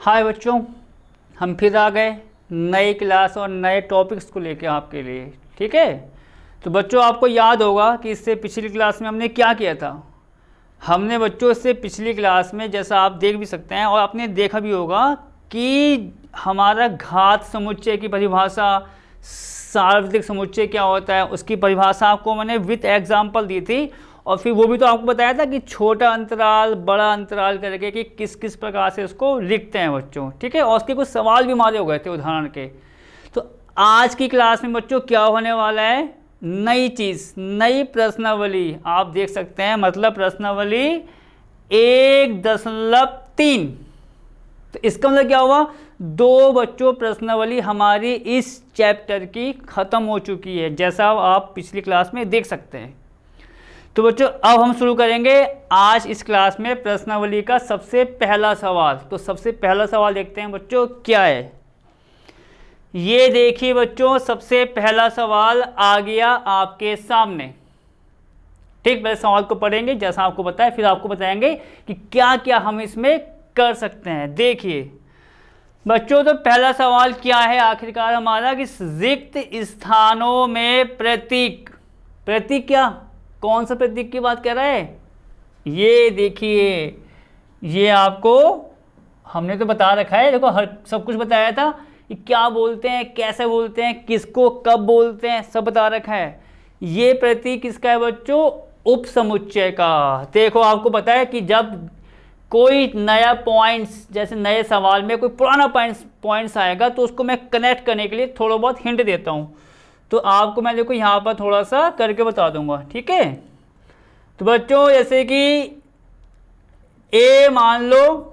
हाय बच्चों, हम फिर आ गए नई क्लास और नए टॉपिक्स को लेकर आपके लिए। ठीक है, तो बच्चों आपको याद होगा कि इससे पिछली क्लास में हमने क्या किया था। हमने बच्चों इससे पिछली क्लास में, जैसा आप देख भी सकते हैं और आपने देखा भी होगा, कि हमारा घात समुच्चय की परिभाषा, सार्वत्रिक समुच्चय क्या होता है उसकी परिभाषा आपको मैंने विथ एग्जाम्पल दी थी। और फिर वो भी तो आपको बताया था कि छोटा अंतराल बड़ा अंतराल करके कि किस किस प्रकार से उसको लिखते हैं बच्चों। ठीक है, और उसके कुछ सवाल भी मारे हो गए थे उदाहरण के। तो आज की क्लास में बच्चों क्या होने वाला है, नई चीज़, नई प्रश्नावली आप देख सकते हैं। मतलब प्रश्नावली 1.3। तो इसका मतलब क्या हुआ, दो बच्चों प्रश्नावली हमारी इस चैप्टर की ख़त्म हो चुकी है, जैसा आप पिछली क्लास में देख सकते हैं। तो बच्चों अब हम शुरू करेंगे आज इस क्लास में प्रश्नावली का सबसे पहला सवाल। तो सबसे पहला सवाल देखते हैं बच्चों क्या है। ये देखिए बच्चों, सबसे पहला सवाल आ गया आपके सामने। ठीक, पहले सवाल को पढ़ेंगे जैसा आपको बताया, फिर आपको बताएंगे कि क्या क्या हम इसमें कर सकते हैं। देखिए बच्चों, तो पहला सवाल क्या है आखिरकार हमारा, कि रिक्त स्थानों में प्रतीक, प्रतीक क्या, कौन सा प्रतीक की बात कर रहा है। ये देखिए, ये आपको हमने तो बता रखा है, देखो हर सब कुछ बताया था कि क्या बोलते हैं, कैसे बोलते हैं, किसको कब बोलते हैं, सब बता रखा है। ये प्रतीक किसका है बच्चों, उपसमुच्चय का। देखो आपको पता है कि जब कोई नया पॉइंट्स, जैसे नए सवाल में कोई पुराना पॉइंट्स आएगा तो उसको मैं कनेक्ट करने के लिए थोड़ा बहुत हिंट देता हूँ। तो आपको मैं देखो यहाँ पर थोड़ा सा करके बता दूंगा। ठीक है, तो बच्चों जैसे कि ए मान लो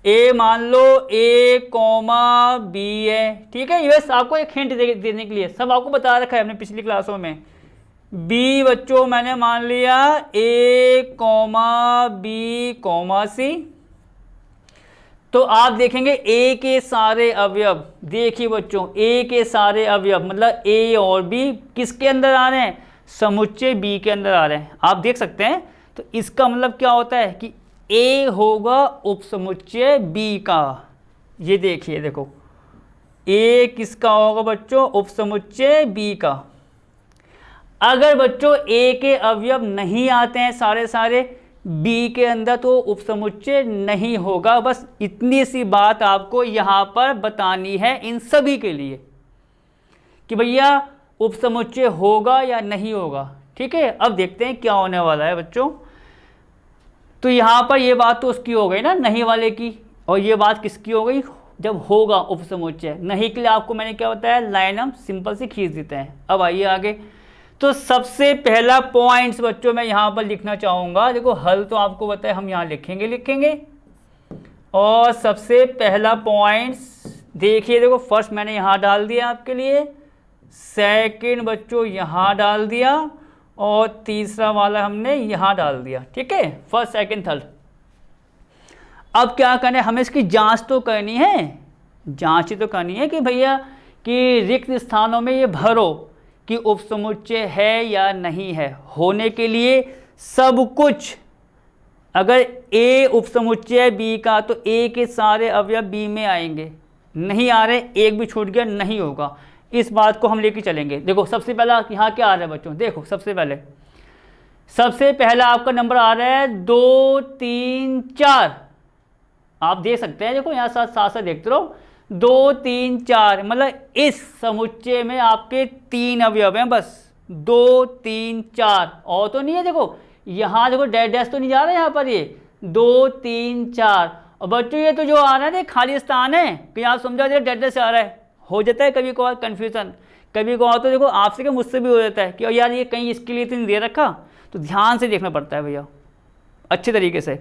ए कॉमा बी है। ठीक है, ये बस आपको एक हिंट देने के लिए, सब आपको बता रखा है हमने पिछली क्लासों में। बी बच्चों मैंने मान लिया ए कॉमा बी कॉमा सी। तो आप देखेंगे ए के सारे अवयव, देखिए बच्चों ए के सारे अवयव मतलब ए और बी किसके अंदर आ रहे हैं, समुच्चय बी के अंदर आ रहे हैं। आप देख सकते हैं, तो इसका मतलब क्या होता है कि ए होगा उपसमुच्चय बी का। ये देखिए, देखो ए किसका होगा बच्चों, उपसमुच्चय बी का। अगर बच्चों ए के अवयव नहीं आते हैं सारे बी के अंदर तो उपसमुच्चय नहीं होगा। बस इतनी सी बात आपको यहाँ पर बतानी है इन सभी के लिए कि भैया उपसमुच्चय होगा या नहीं होगा। ठीक है, अब देखते हैं क्या होने वाला है बच्चों। तो यहाँ पर ये बात तो उसकी हो गई ना, नहीं वाले की, और ये बात किसकी हो गई, जब होगा उपसमुच्चय। नहीं के लिए आपको मैंने क्या बताया, लाइन हम सिंपल से खींच देते हैं। अब आइए आगे। तो सबसे पहला पॉइंट्स बच्चों मैं यहाँ पर लिखना चाहूँगा, देखो हल तो आपको बताया हम यहाँ लिखेंगे। और सबसे पहला पॉइंट्स देखिए, देखो फर्स्ट मैंने यहाँ डाल दिया आपके लिए, सेकंड बच्चों यहाँ डाल दिया, और तीसरा वाला हमने यहाँ डाल दिया। ठीक है, फर्स्ट सेकंड थर्ड। अब क्या करना है, हमें इसकी जांच तो करनी है, जांच ही तो करनी है कि भैया कि रिक्त स्थानों में ये भरो कि उपसमुच्चय है या नहीं है। होने के लिए सब कुछ, अगर ए उपसमुच्चय बी का तो ए के सारे अवयव बी में आएंगे, नहीं आ रहे एक भी छूट गया, नहीं होगा। इस बात को हम लेके चलेंगे। देखो सबसे पहला यहाँ क्या आ रहा है बच्चों, देखो सबसे पहला आपका नंबर आ रहा है 2 3 4। आप देख सकते हैं, देखो यहाँ साथ देखते रहो, 2 3 4 मतलब इस समुच्चय में आपके 3 अवयव हैं बस, 2 3 4 और तो नहीं है। देखो यहाँ देखो डैश तो नहीं जा रहा है यहाँ पर, ये 2 3 4। और बच्चों ये तो जो आ रहा है ना खाली स्थान है, कि आप समझा दे डैश आ रहा है, हो जाता है कभी कभार कन्फ्यूजन, कभी कभार तो देखो आपसे क्या मुझसे भी हो जाता है कि यार ये कहीं इसके लिए तो नहीं दे रखा, तो ध्यान से देखना पड़ता है भैया अच्छे तरीके से।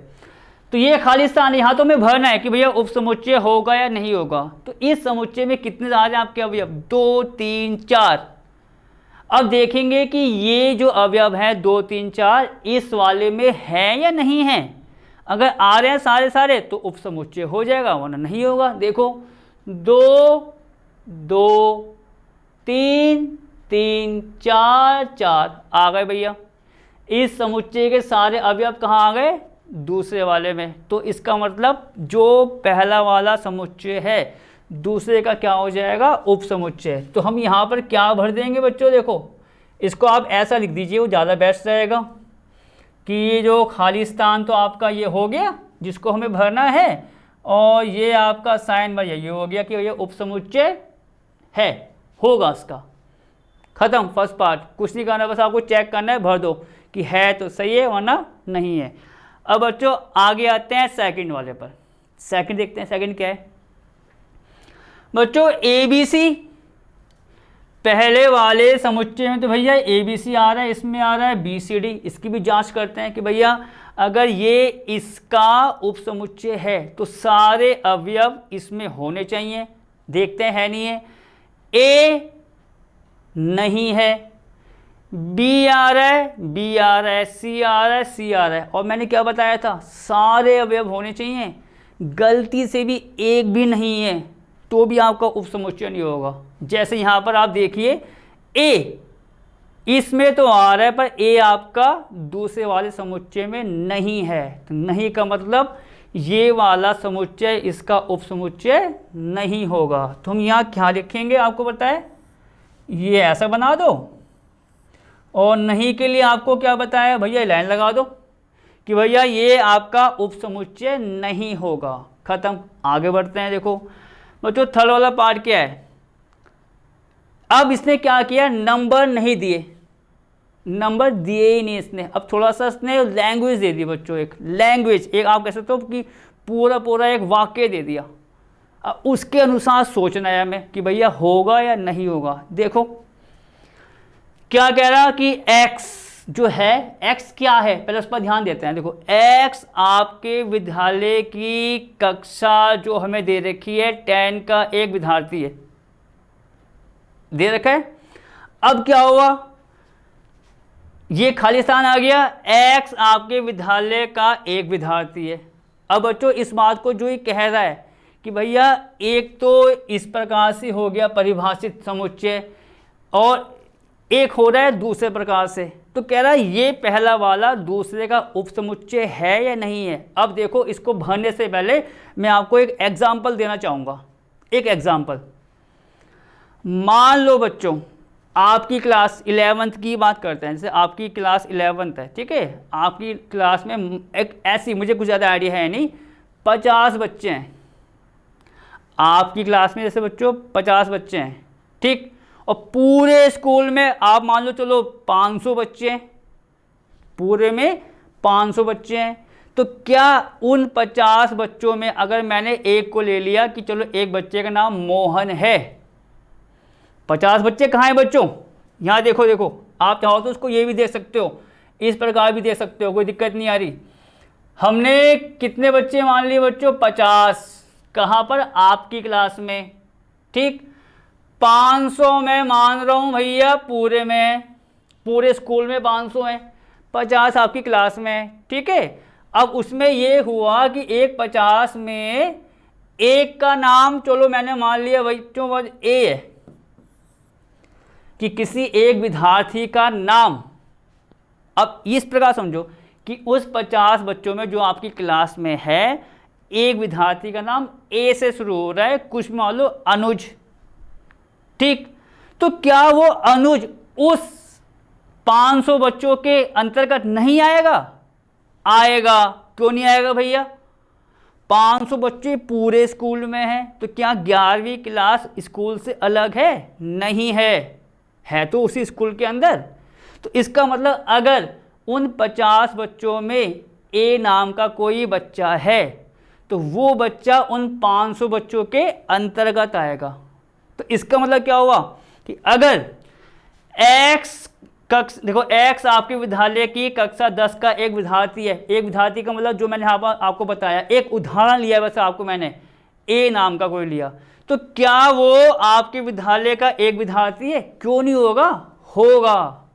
तो ये खाली स्थान यहाँ तो हमें भरना है कि भैया उपसमुच्चय होगा या नहीं होगा। तो इस समुच्चय में कितने आ रहे हैं आपके अवयव, 2 3 4। अब देखेंगे कि ये जो अवयव है 2 3 4 इस वाले में है या नहीं है। अगर आ रहे हैं सारे तो उपसमुच्चय हो जाएगा, वरना नहीं होगा। देखो 2 2 3 3 4 4 आ गए भैया, इस समुच्चय के सारे अवयव कहाँ आ गए, दूसरे वाले में, तो इसका मतलब जो पहला वाला समुच्चय है दूसरे का क्या हो जाएगा, उप समुच्चय। तो हम यहाँ पर क्या भर देंगे बच्चों, देखो इसको आप ऐसा लिख दीजिए, वो ज़्यादा बेस्ट रहेगा कि ये जो खाली स्थान तो आपका ये हो गया जिसको हमें भरना है, और ये आपका साइन बार ये हो गया कि ये उप समुच्चय है, होगा इसका, ख़त्म फर्स्ट पार्ट। कुछ नहीं करना, बस आपको चेक करना है, भर दो कि है तो सही है वरना नहीं है। अब बच्चों आगे आते हैं सेकंड वाले पर। सेकंड देखते हैं, सेकंड क्या है बच्चों, ABC। पहले वाले समुच्चय में तो भैया ABC आ रहा है, इसमें आ रहा है BCD। इसकी भी जांच करते हैं कि भैया अगर ये इसका उप समुच्चय है तो सारे अवयव इसमें होने चाहिए। देखते हैं, है नहीं है। A नहीं है, B आ रहा है, B आ रहा है, C आ रहा है, C आ रहा है, और मैंने क्या बताया था, सारे अवयव होने चाहिए। गलती से भी एक भी नहीं है तो भी आपका उप समुच्चय नहीं होगा। जैसे यहाँ पर आप देखिए A इसमें तो आ रहा है पर A आपका दूसरे वाले समुच्चय में नहीं है, तो नहीं का मतलब ये वाला समुच्चय इसका उप समुच्चय नहीं होगा। तो हम यहाँ क्या लिखेंगे आपको बताएं, ये ऐसा बना दो, और नहीं के लिए आपको क्या बताया भैया, लाइन लगा दो कि भैया ये आपका उप समुच्चय नहीं होगा, खत्म। आगे बढ़ते हैं, देखो बच्चों थर्ड वाला पार्ट क्या है। अब इसने क्या किया, नंबर नहीं दिए, नंबर दिए ही नहीं इसने। अब थोड़ा सा इसने लैंग्वेज दे दी बच्चों, एक लैंग्वेज, एक आप कह सकते हो कि पूरा पूरा एक वाक्य दे दिया। अब उसके अनुसार सोचना है हमें कि भैया होगा या नहीं होगा। देखो क्या कह रहा कि x जो है, x क्या है पहले उस पर ध्यान देते हैं। देखो x आपके विद्यालय की कक्षा जो हमें दे रखी है 10 का एक विद्यार्थी है, दे रखा है। अब क्या हुआ, ये खाली स्थान आ गया, x आपके विद्यालय का एक विद्यार्थी है। अब बच्चों इस बात को जो ये कह रहा है कि भैया एक तो इस प्रकार से हो गया परिभाषित समुच्चय, और एक हो रहा है दूसरे प्रकार से, तो कह रहा है ये पहला वाला दूसरे का उप समुच्चय है या नहीं है। अब देखो इसको भरने से पहले मैं आपको एक एग्जाम्पल देना चाहूँगा। एक एग्जाम्पल, मान लो बच्चों आपकी क्लास 11th की बात करते हैं, जैसे आपकी क्लास 11th है, ठीक है। आपकी क्लास में एक ऐसी, मुझे कुछ ज़्यादा आइडिया है नहीं, 50 बच्चे हैं आपकी क्लास में, जैसे बच्चों 50 बच्चे हैं, ठीक। और पूरे स्कूल में आप मान लो चलो 500 बच्चे हैं, पूरे में 500 बच्चे हैं, तो क्या उन 50 बच्चों में अगर मैंने एक को ले लिया कि चलो एक बच्चे का नाम मोहन है, 50 बच्चे कहाँ हैं बच्चों, यहाँ देखो, देखो आप चाहो तो उसको ये भी दे सकते हो, इस प्रकार भी दे सकते हो, कोई दिक्कत नहीं आ रही। हमने कितने बच्चे मान लिए बच्चों, 50, कहाँ पर, आपकी क्लास में, ठीक। 500 में मान रहा हूँ भैया पूरे में, पूरे स्कूल में 500 हैं, 50 आपकी क्लास में, ठीक है। अब उसमें ये हुआ कि एक 50 में एक का नाम चलो मैंने मान लिया बच्चों ए है, कि किसी एक विद्यार्थी का नाम। अब इस प्रकार समझो कि उस 50 बच्चों में जो आपकी क्लास में है एक विद्यार्थी का नाम ए से शुरू हो रहा है, कुछ मान लो अनुज, ठीक। तो क्या वो अनुज उस 500 बच्चों के अंतर्गत नहीं आएगा? आएगा। क्यों नहीं आएगा भैया? 500 बच्चे पूरे स्कूल में हैं, तो क्या 11वीं क्लास स्कूल से अलग है? नहीं है तो उसी स्कूल के अंदर। तो इसका मतलब अगर उन 50 बच्चों में ए नाम का कोई बच्चा है तो वो बच्चा उन 500 बच्चों के अंतर्गत आएगा। तो इसका मतलब क्या हुआ कि अगर देखो x आपके विद्यालय की कक्षा 10 का एक विद्यार्थी है, एक विद्यार्थी का मतलब जो मैंने यहाँ पर आपको बताया, एक उदाहरण लिया है वैसे आपको मैंने, ए नाम का कोई लिया, तो क्या वो आपके विद्यालय का एक विद्यार्थी है? क्यों नहीं होगा? होगा।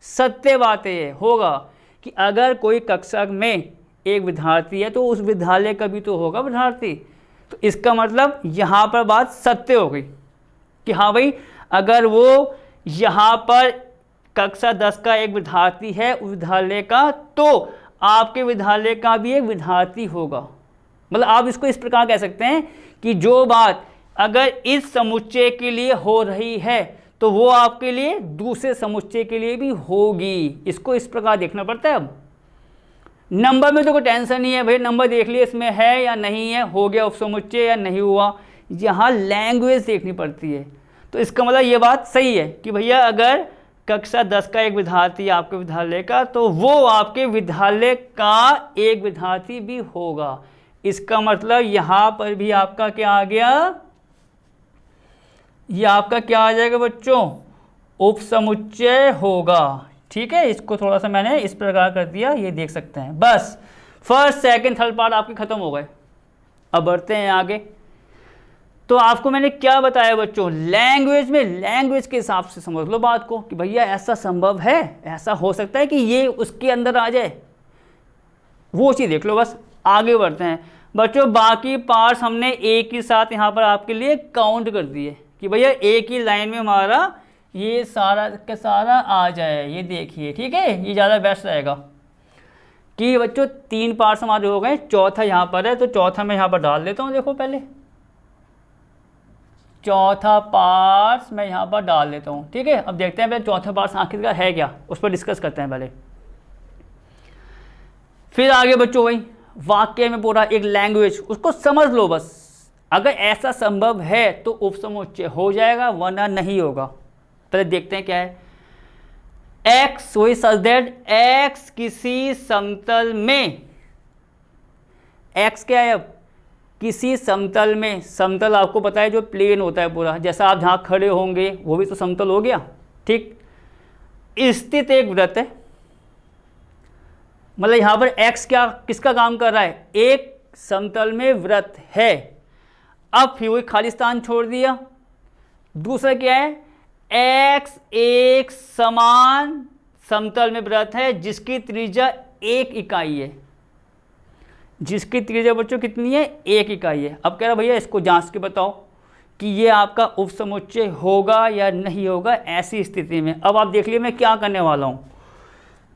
सत्य बात है ये, होगा कि अगर कोई कक्षा में एक विद्यार्थी है तो उस विद्यालय का भी तो होगा विद्यार्थी। तो इसका मतलब यहाँ पर बात सत्य हो गई कि हाँ भाई, अगर वो यहाँ पर कक्षा 10 का एक विद्यार्थी है उस विद्यालय का, तो आपके विद्यालय का भी एक विद्यार्थी होगा। मतलब आप इसको इस प्रकार कह सकते हैं कि जो बात अगर इस समुच्चय के लिए हो रही है तो वो आपके लिए दूसरे समुच्चय के लिए भी होगी। इसको इस प्रकार देखना पड़ता है। अब नंबर में तो कोई टेंशन नहीं है भाई, नंबर देख लिए इसमें है या नहीं है, हो गया उपसमुच्चय या नहीं हुआ। यहाँ लैंग्वेज देखनी पड़ती है। तो इसका मतलब ये बात सही है कि भैया अगर कक्षा 10 का एक विद्यार्थी आपके विद्यालय का, तो वो आपके विद्यालय का एक विद्यार्थी भी होगा। इसका मतलब यहाँ पर भी आपका क्या आ गया, ये आपका क्या आ जाएगा बच्चों, उपसमुच्चय होगा। ठीक है, इसको थोड़ा सा मैंने इस प्रकार कर दिया, ये देख सकते हैं। बस फर्स्ट सेकंड थर्ड पार्ट आपके खत्म हो गए। अब बढ़ते हैं आगे। तो आपको मैंने क्या बताया बच्चों, लैंग्वेज में लैंग्वेज के हिसाब से समझ लो बात को कि भैया ऐसा संभव है, ऐसा हो सकता है कि ये उसके अंदर आ जाए, वो चीज़ देख लो। बस आगे बढ़ते हैं बच्चों। बाकी पार्ट्स हमने एक ही साथ यहाँ पर आपके लिए काउंट कर दिए कि भैया एक ही लाइन में हमारा ये सारा का सारा आ जाए। ये देखिए, ठीक है, ये ज़्यादा बेस्ट रहेगा कि बच्चों 3 पार्ट्स हमारे हो गए, चौथा यहाँ पर है, तो चौथा मैं यहाँ पर डाल देता हूँ। देखो पहले चौथा पार्ट्स मैं यहाँ पर डाल देता हूँ। ठीक है, अब देखते हैं पहले चौथा पार्ट्स आखिरकार है क्या, उस पर डिस्कस करते हैं पहले। फिर आगे बच्चों वही वाक्य में पूरा एक लैंग्वेज, उसको समझ लो बस। अगर ऐसा संभव है तो उपसमुच्चय हो जाएगा, वरना नहीं होगा। पहले देखते हैं क्या है। एक्स, वही सच दैट एक्स किसी समतल में, एक्स क्या है अब, किसी समतल में। समतल आपको पता है जो प्लेन होता है पूरा, जैसा आप जहाँ खड़े होंगे वो भी तो समतल हो गया। ठीक, स्थित एक वृत्त है। मतलब यहाँ पर एक्स क्या किसका काम कर रहा है, एक समतल में वृत्त है। अब फिर वही खाली स्थान छोड़ दिया। दूसरा क्या है, एक्स एक समान समतल में वृत्त है जिसकी त्रिज्या 1 इकाई है। जिसकी त्रिज्या बच्चों कितनी है, 1 इकाई है। अब कह रहा भैया इसको जांच के बताओ कि ये आपका उपसमुच्चय होगा या नहीं होगा ऐसी स्थिति में। अब आप देख लिए मैं क्या करने वाला हूँ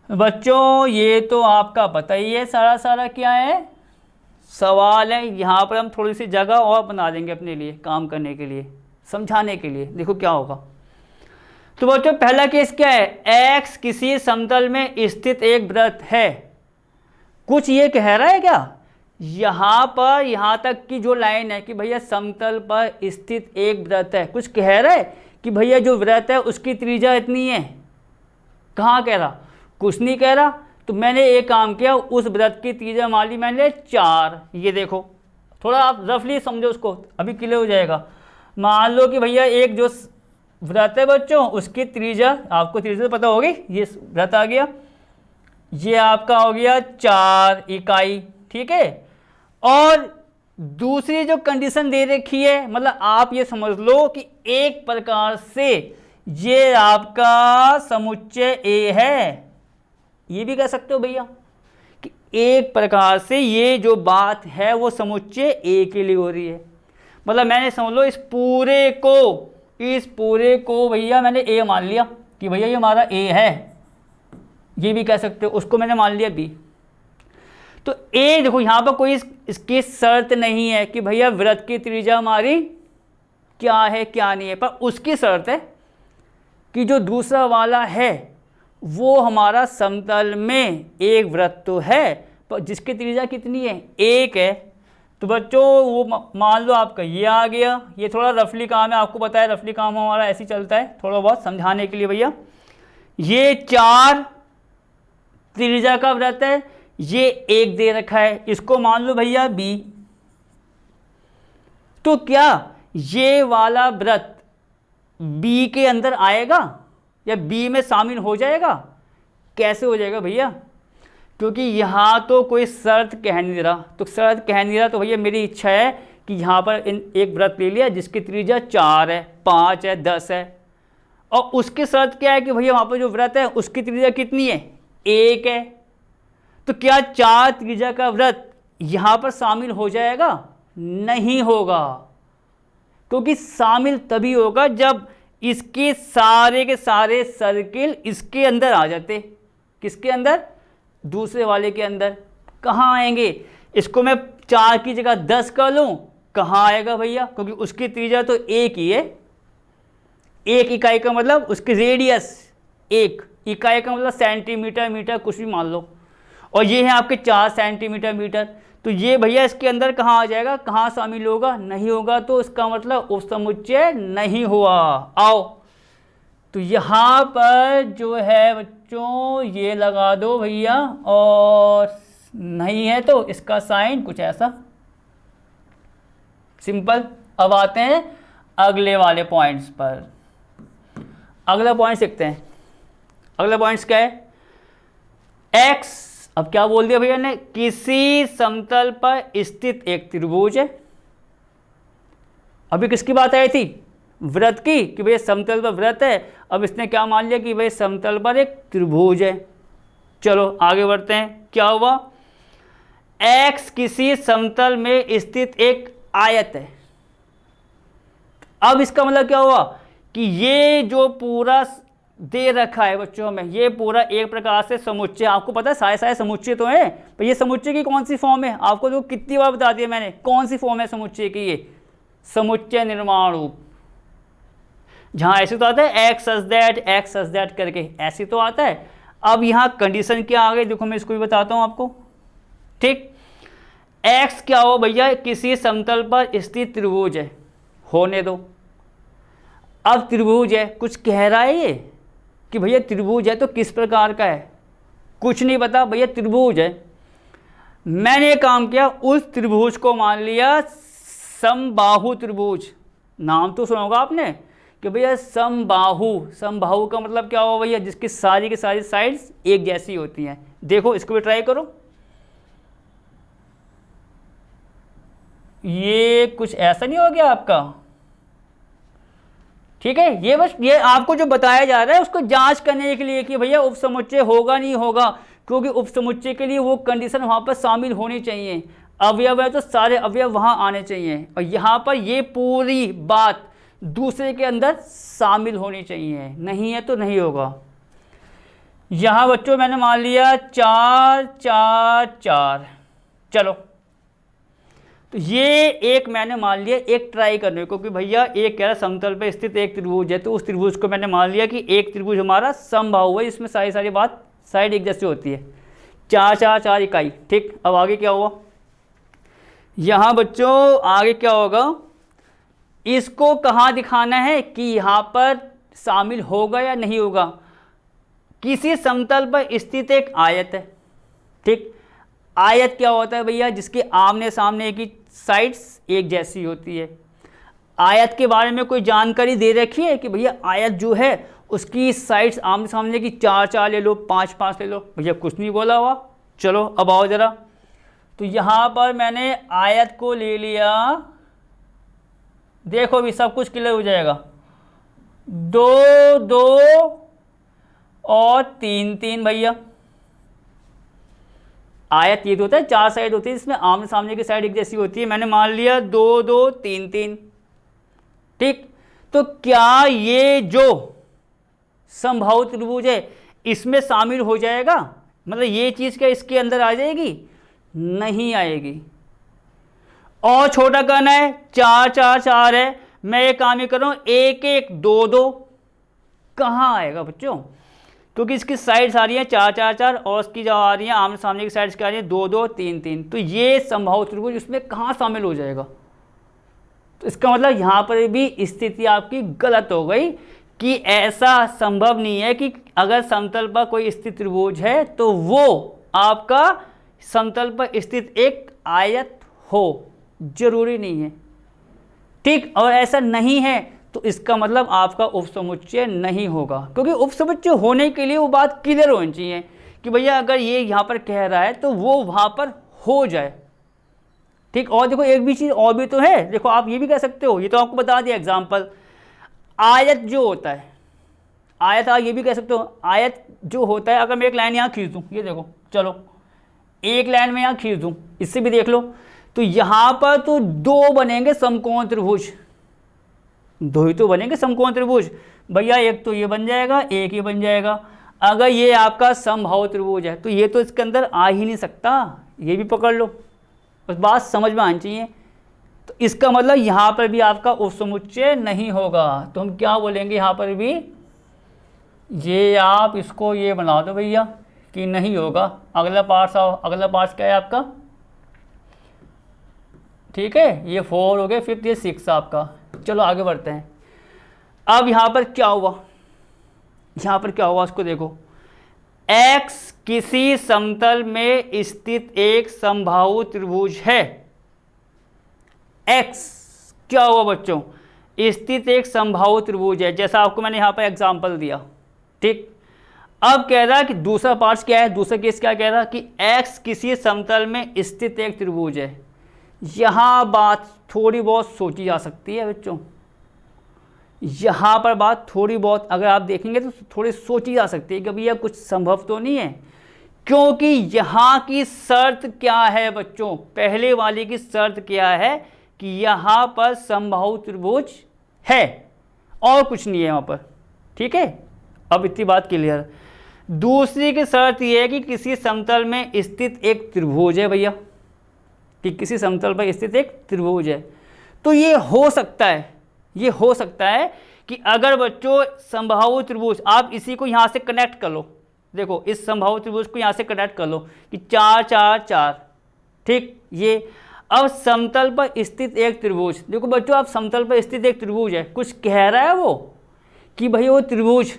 बच्चों। ये तो आपका पता ही है सारा क्या है, सवाल है। यहाँ पर हम थोड़ी सी जगह और बना देंगे अपने लिए काम करने के लिए, समझाने के लिए। देखो क्या होगा। तो बच्चों पहला केस क्या है, एक्स किसी समतल में स्थित एक वृत्त है। कुछ ये कह रहा है क्या, यहाँ पर यहाँ तक की जो लाइन है कि भैया समतल पर स्थित एक वृत्त है, कुछ कह रहा है कि भैया जो वृत्त है उसकी त्रिज्या इतनी है। कहाँ कह रहा, कुछ नहीं कह रहा। तो मैंने एक काम किया, उस वृत्त की त्रिज्या मान ली मैंने 4। ये देखो थोड़ा आप रफली समझो उसको, अभी क्लियर हो जाएगा। मान लो कि भैया एक जो वृत्त है बच्चों उसकी त्रिज्या, आपको त्रिज्या पता होगी, ये वृत्त आ गया, ये आपका हो गया 4 इकाई। ठीक है, और दूसरी जो कंडीशन दे रखी है, मतलब आप ये समझ लो कि एक प्रकार से ये आपका समुच्चय ए है। ये भी कह सकते हो भैया कि एक प्रकार से ये जो बात है वो समुच्चय ए के लिए हो रही है। मतलब मैंने समझ लो इस पूरे को भैया मैंने ए मान लिया कि भैया ये हमारा ए है। ये भी कह सकते हो, उसको मैंने मान लिया बी। तो ए देखो यहाँ पर कोई इसकी शर्त नहीं है कि भैया वृत्त की त्रिज्या हमारी क्या है क्या नहीं है, पर उसकी शर्त है कि जो दूसरा वाला है वो हमारा समतल में एक वृत्त तो है, पर जिसकी त्रिज्या कितनी है, 1 है। तो बच्चों वो मान लो आपका ये आ गया। ये थोड़ा रफली काम है, आपको पता है रफली काम हमारा ऐसे ही चलता है, थोड़ा बहुत समझाने के लिए भैया। ये 4 त्रिज्या का वृत्त है, ये 1 दे रखा है, इसको मान लो भैया बी। तो क्या ये वाला वृत्त बी के अंदर आएगा या बी में शामिल हो जाएगा? कैसे हो जाएगा भैया, क्योंकि यहाँ तो कोई शर्त कह नहीं रहा। तो शर्त कह नहीं रहा तो भैया मेरी इच्छा है कि यहाँ पर एक वृत्त ले लिया जिसकी त्रिज्या 4 है, 5 है, 10 है, और उसकी शर्त क्या है कि भैया वहाँ पर जो वृत्त है उसकी त्रिज्या कितनी है, 1 है। तो क्या 4 त्रिज्या का वृत्त यहाँ पर शामिल हो जाएगा? नहीं होगा, क्योंकि शामिल तभी होगा जब इसके सारे के सारे सर्किल इसके अंदर आ जाते। किसके अंदर? दूसरे वाले के अंदर कहाँ आएंगे? इसको मैं 4 की जगह 10 कर लूँ, कहाँ आएगा भैया? क्योंकि उसकी त्रिज्या तो एक ही है। एक इकाई का मतलब उसकी रेडियस, एक इकाई का मतलब सेंटीमीटर, मीटर, कुछ भी मान लो। और ये है आपके 4 सेंटीमीटर, मीटर। तो ये भैया इसके अंदर कहाँ आ जाएगा, कहाँ शामिल होगा? नहीं होगा। तो इसका मतलब उपसमुच्चय नहीं हुआ। आओ, तो यहाँ पर जो है बच्चों ये लगा दो भैया, और नहीं है तो इसका साइन कुछ ऐसा, सिंपल। अब आते हैं अगले वाले पॉइंट्स पर। अगला पॉइंट देखते हैं। अगला पॉइंट्स क्या है? एक्स, अब क्या बोल दिया भैया ने? किसी समतल पर स्थित एक त्रिभुज है। अभी किसकी बात आई थी? वृत्त की, कि भैया समतल पर वृत्त है। अब इसने क्या मान लिया कि भाई समतल पर एक त्रिभुज है। चलो आगे बढ़ते हैं। क्या हुआ? एक्स किसी समतल में स्थित एक आयत है। अब इसका मतलब क्या हुआ कि ये जो पूरा दे रखा है बच्चों में, ये पूरा एक प्रकार से समुच्चय, आपको पता है सारे सारे समुच्चय तो है, पर ये समुच्चय की कौन सी फॉर्म है? आपको तो कितनी बार बता दिया मैंने, कौन सी फॉर्म है समुच्चय की? ये समुच्चय निर्माण रूप। जहां ऐसे तो आता है एक्स सच दैट करके, ऐसे तो आता है। अब यहाँ कंडीशन क्या आ गई, देखो मैं इसको भी बताता हूँ आपको। ठीक, एक्स क्या हो भैया? किसी समतल पर स्थित त्रिभुज है, होने दो। अब त्रिभुज है, कुछ कह रहा है ये कि भैया त्रिभुज है तो किस प्रकार का है? कुछ नहीं पता भैया, त्रिभुज है। मैंने काम किया, उस त्रिभुज को मान लिया समबाहु त्रिभुज। नाम तो सुना होगा आपने कि भैया समबाहु। समबाहु का मतलब क्या हुआ भैया? जिसकी सारी की सारी साइड्स एक जैसी होती हैं। देखो इसको भी ट्राई करो। ये कुछ ऐसा नहीं हो गया आपका? ठीक है, ये बस ये आपको जो बताया जा रहा है उसको जांच करने के लिए कि भैया उपसमुच्चय होगा नहीं होगा, क्योंकि उपसमुच्चय के लिए वो कंडीशन वहाँ पर शामिल होनी चाहिए। अवयव है तो सारे अवयव वहाँ आने चाहिए, और यहाँ पर ये पूरी बात दूसरे के अंदर शामिल होनी चाहिए। नहीं है तो नहीं होगा। यहाँ बच्चों मैंने मान लिया 4 4 4। चलो, तो ये एक मैंने मान लिया, एक ट्राई करने को, क्योंकि भैया एक कह रहा समतल पे स्थित एक त्रिभुज है, तो उस त्रिभुज को मैंने मान लिया कि एक त्रिभुज हमारा समबाहु है, इसमें सारी बात साइड एक जैसी होती है। 4 4 4 इकाई। ठीक, अब आगे क्या हुआ? यहाँ बच्चों आगे क्या होगा? इसको कहाँ दिखाना है कि यहाँ पर शामिल होगा या नहीं होगा? किसी समतल पर स्थित एक आयत है। ठीक, आयत क्या होता है भैया? जिसके आमने सामने की साइड्स एक जैसी होती है। आयत के बारे में कोई जानकारी दे रखी है कि भैया आयत जो है उसकी साइड्स आमने सामने की 4 4 ले लो, 5 5 ले लो? भैया कुछ नहीं बोला हुआ। चलो अब आओ जरा। तो यहाँ पर मैंने आयत को ले लिया, देखो अभी सब कुछ क्लियर हो जाएगा। 2 2 और 3 3 भैया। आयत ये तो होता है 4 साइड होती है, इसमें आमने सामने की साइड एक जैसी होती है। मैंने मान लिया 2 2 3 3। ठीक, तो क्या ये जो समबाहु त्रिभुज है इसमें शामिल हो जाएगा? मतलब ये चीज़ क्या इसके अंदर आ जाएगी? नहीं आएगी। और छोटा करना है, 4 4 4 है, मैं ये काम ही कर रहा हूँ 1 1 2 2। कहाँ आएगा बच्चों? क्योंकि इसकी साइड्स आ रही हैं 4 4 4, और इसकी जो आ रही है आमने सामने की साइड्स क्या आ रही है 2 2 3 3। तो ये समबाहु त्रिभुज उसमें कहाँ शामिल हो जाएगा? तो इसका मतलब यहाँ पर भी स्थिति आपकी गलत हो गई कि ऐसा संभव नहीं है कि अगर समतल पर कोई स्थित त्रिभुज है तो वो आपका समतल पर स्थित एक आयत हो, जरूरी नहीं है। ठीक, और ऐसा नहीं है तो इसका मतलब आपका उपसमुच्चय नहीं होगा, क्योंकि उपसमुच्चय होने के लिए वो बात क्लियर होनी चाहिए कि भैया अगर ये यहाँ पर कह रहा है तो वो वहाँ पर हो जाए। ठीक, और देखो एक भी चीज़ और भी तो है, देखो आप ये भी कह सकते हो, ये तो आपको बता दिया एग्जाम्पल। आयत जो होता है, आयत आप ये भी कह सकते हो, आयत जो होता है अगर मैं एक लाइन यहाँ खींच दूँ, ये देखो, चलो एक लाइन में यहाँ खींच दूँ, इससे भी देख लो, तो यहाँ पर तो 2 बनेंगे समकोण त्रिभुज, 2 ही तो बनेंगे समकोण त्रिभुज भैया। एक तो ये बन जाएगा, एक ये बन जाएगा। अगर ये आपका समबाहु त्रिभुज है तो ये तो इसके अंदर आ ही नहीं सकता, ये भी पकड़ लो, बस बात समझ में आनी चाहिए। तो इसका मतलब यहाँ पर भी आपका उपसमुच्चय नहीं होगा, तो हम क्या बोलेंगे यहाँ पर भी, ये आप इसको ये बना दो भैया कि नहीं होगा। अगला पार्ट आओ, अगला पार्ट क्या है आपका, ठीक है, ये 4 हो गए, फिर ये 6 आपका। चलो आगे बढ़ते हैं। अब यहाँ पर क्या हुआ, यहाँ पर क्या हुआ उसको देखो। x किसी समतल में स्थित एक समबाहु त्रिभुज है। x क्या हुआ बच्चों, स्थित एक समबाहु त्रिभुज है, जैसा आपको मैंने यहाँ पर एग्जांपल दिया, ठीक। अब कह रहा है कि दूसरा पार्ट क्या है, दूसरा केस क्या कह रहा है कि x किसी समतल में स्थित एक त्रिभुज है। यहाँ बात थोड़ी बहुत सोची जा सकती है बच्चों, यहाँ पर बात थोड़ी बहुत अगर आप देखेंगे तो थोड़ी सोची जा सकती है कि भैया कुछ संभव तो नहीं है, क्योंकि यहाँ की शर्त क्या है बच्चों, पहले वाले की शर्त क्या है कि यहाँ पर समबाहु त्रिभुज है और कुछ नहीं है यहाँ पर, ठीक है। अब इतनी बात क्लियर। दूसरी की शर्त यह है कि किसी समतल में स्थित एक त्रिभुज है भैया, कि किसी समतल पर स्थित एक त्रिभुज है। तो ये हो सकता है, ये हो सकता है कि अगर बच्चों समबाहु त्रिभुज, आप इसी को यहाँ से कनेक्ट कर लो, देखो इस समबाहु त्रिभुज को यहाँ से कनेक्ट कर लो कि 4 4 4, ठीक। ये अब समतल पर स्थित एक त्रिभुज, देखो बच्चों आप समतल पर स्थित एक त्रिभुज है, कुछ कह रहा है वो कि भाई वो त्रिभुज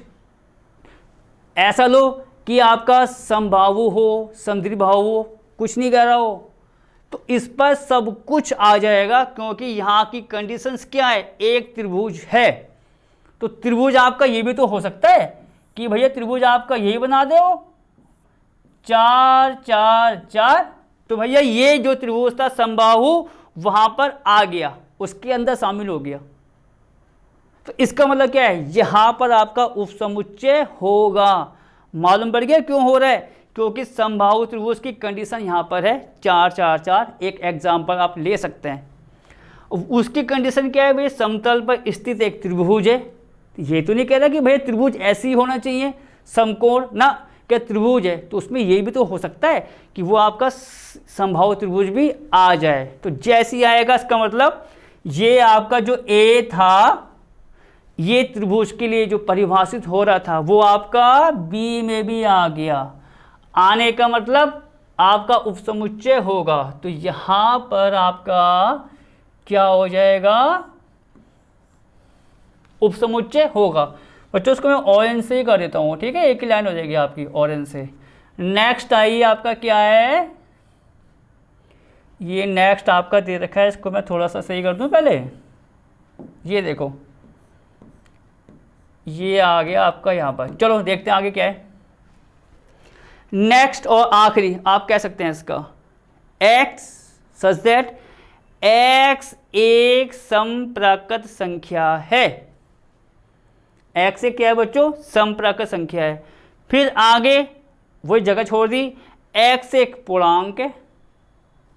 ऐसा लो कि आपका समबाहु हो, समद्विबाहु हो, कुछ नहीं कह रहा हो, तो इस पर सब कुछ आ जाएगा, क्योंकि यहाँ की कंडीशंस क्या है, एक त्रिभुज है। तो त्रिभुज आपका ये भी तो हो सकता है कि भैया त्रिभुज आपका यही बना दे वो 4 4 4, तो भैया ये जो त्रिभुज था समबाहु वहाँ पर आ गया, उसके अंदर शामिल हो गया। तो इसका मतलब क्या है, यहाँ पर आपका उपसमुच्चय होगा। मालूम पड़ गया क्यों हो रहा है, क्योंकि समबाहु त्रिभुज की कंडीशन यहाँ पर है 4 4 4। एक एग्जाम्पल आप ले सकते हैं। उसकी कंडीशन क्या है, भैया समतल पर स्थित एक त्रिभुज है। ये तो नहीं कह रहा कि भैया त्रिभुज ऐसे ही होना चाहिए समकोण ना, क्या त्रिभुज है तो उसमें ये भी तो हो सकता है कि वो आपका समबाहु त्रिभुज भी आ जाए। तो जैसे ही आएगा इसका मतलब ये आपका जो ए था, ये त्रिभुज के लिए जो परिभाषित हो रहा था वो आपका बी में भी आ गया। आने का मतलब आपका उपसमुच्चय होगा, तो यहाँ पर आपका क्या हो जाएगा, उपसमुच्चय होगा। बच्चों उसको मैं ऑरेंज से ही कर देता हूँ, ठीक है, एक ही लाइन हो जाएगी आपकी ऑरेंज से। नेक्स्ट आइए आपका क्या है, ये नेक्स्ट आपका दे रखा है, इसको मैं थोड़ा सा सही कर दूँ पहले। ये देखो ये आ गया आपका यहाँ पर। चलो देखते हैं आगे क्या है। नेक्स्ट और आखिरी आप कह सकते हैं इसका, x सच दैट x एक समप्राकृत संख्या है। x एक क्या है बच्चों, समप्राकृत संख्या है। फिर आगे वही जगह छोड़ दी, x एक पूर्णांक है,